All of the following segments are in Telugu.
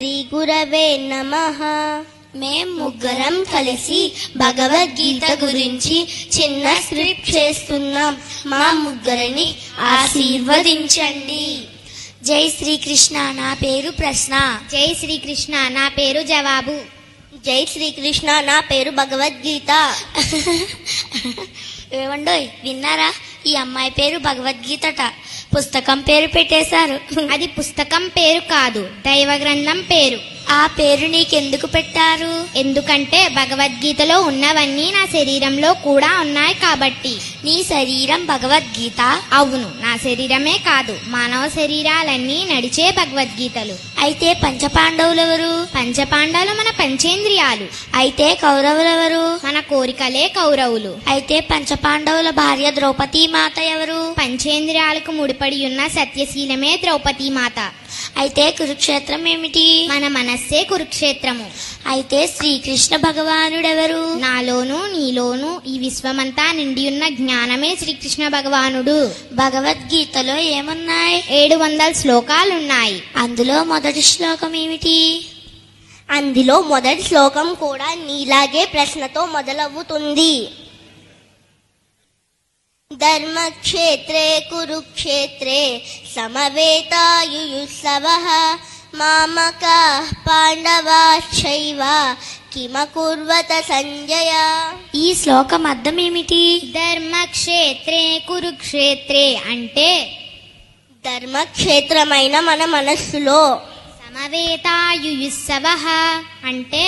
శ్రీ గురవే నమః. మేం ముగ్గురం కలిసి భగవద్గీత గురించి చిన్న స్క్రిప్ట్ చేస్తున్నాం. మా ముగ్గురిని ఆశీర్వదించండి. జై శ్రీకృష్ణ, నా పేరు ప్రశ్న. జై శ్రీకృష్ణ, నా పేరు జవాబు. జై శ్రీకృష్ణ, నా పేరు భగవద్గీత. ఏమండోయ్, విన్నారా? ఈ అమ్మాయి పేరు భగవద్గీతట. పుస్తకం పేరు పెట్టేశారు. అది పుస్తకం పేరు కాదు, దైవ గ్రంథం పేరు. ఆ పేరు నీకెందుకు పెట్టారు? ఎందుకంటే భగవద్గీతలో ఉన్నవన్నీ నా శరీరంలో కూడా ఉన్నాయి కాబట్టి. నీ శరీరం భగవద్గీత? అవును, నా శరీరమే కాదు, మానవ శరీరాలన్నీ నడిచే భగవద్గీతలు. అయితే పంచపాండవులెవరు? పంచపాండవులు మన పంచేంద్రియాలు. అయితే కౌరవులెవరు? మన కోరికలే కౌరవులు. అయితే పంచపాండవుల భార్య ద్రౌపదీ మాత ఎవరు? పంచేంద్రియాలకు ముడిపడి ఉన్న సత్యశీలమే ద్రౌపదీ మాత. అయితే కురుక్షేత్రం ఏమిటి? మన మనస్సే కురుక్షేత్రము. అయితే శ్రీకృష్ణ భగవానుడెవరు? నాలోను నీలోను ఈ విశ్వమంతా నిండి ఉన్న జ్ఞానమే శ్రీకృష్ణ భగవానుడు. భగవద్గీతలో ఏమున్నాయి? 700 శ్లోకాలున్నాయి. అందులో మొదటి శ్లోకం ఏమిటి? అందులో మొదటి శ్లోకం కూడా నీలాగే ప్రశ్నతో మొదలవుతుంది. ధర్మక్షేత్రే కురుక్షేత్రే సమవేతాయుయుత్సవః మామకాః పాండవాశ్చైవ కిమకుర్వత సంజయ. ఈ శ్లోకం అర్థం ఏమిటి? ధర్మక్షేత్రే కురుక్షేత్రే అంటే ధర్మక్షేత్రమైన మన మనస్సులో, సమవేతాయుయుత్సవః అంటే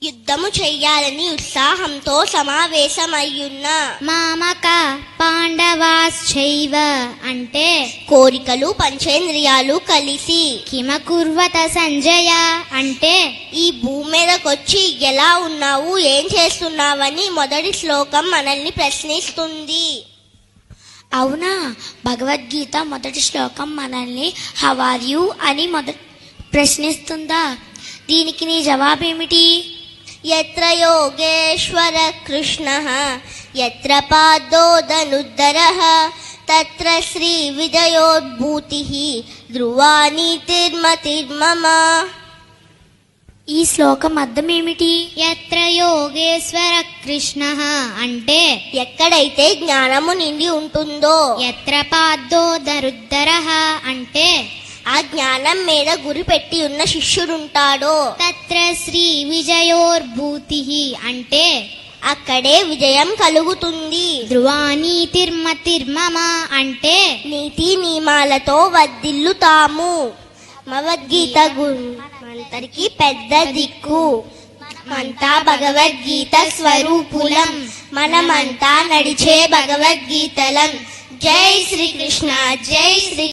యుద్ధము చెయ్యాలని ఉత్సాహంతో సమావేశమయ్యున్న, మామక పాండవాశ్చైవ అంటే కోరికలు పంచేంద్రియాలు కలిసి, కిమకుర్వత సంజయ అంటే ఈ భూమి మీదకొచ్చి ఎలా ఉన్నావు, ఏం చేస్తున్నావని మొదటి శ్లోకం మనల్ని ప్రశ్నిస్తుంది. అవునా? భగవద్గీత మొదటి శ్లోకం మనల్ని హౌ ఆర్ యు అని ప్రశ్నిస్తుందా? దీనికి నీ జవాబేమిటి? యత్ర యోగేశ్వర కృష్ణః యత్ర పాదోదనుద్దరః తత్ర శ్రీ విజయోద్భూతిః ధ్రువా నీతిర్మతిర్మమ. ఈ శ్లోకం అర్థం ఏమిటి? యత్ర యోగేశ్వర కృష్ణః అంటే ఎక్కడైతే జ్ఞానము నిండి ఉంటుందో, యత్ర పాదోదరుద్దరః అంటే ఆ జ్ఞానం మీద గురి పెట్టి ఉన్న శిష్యుడుంటాడో, తత్ర శ్రీ విజయోర్భూతిః అంటే అక్కడే విజయం కలుగుతుంది. ధ్రువా నీతిర్మతిర్మమ అంటే నీతి నియమాలతో వర్ధిల్లుతాము. భగవద్గీత మనందరికీ పెద్ద దిక్కు. మనమంతా భగవద్గీత స్వరూపులం. మనమంతా నడిచే భగవద్గీతలం. జై శ్రీకృష్ణ, జై శ్రీ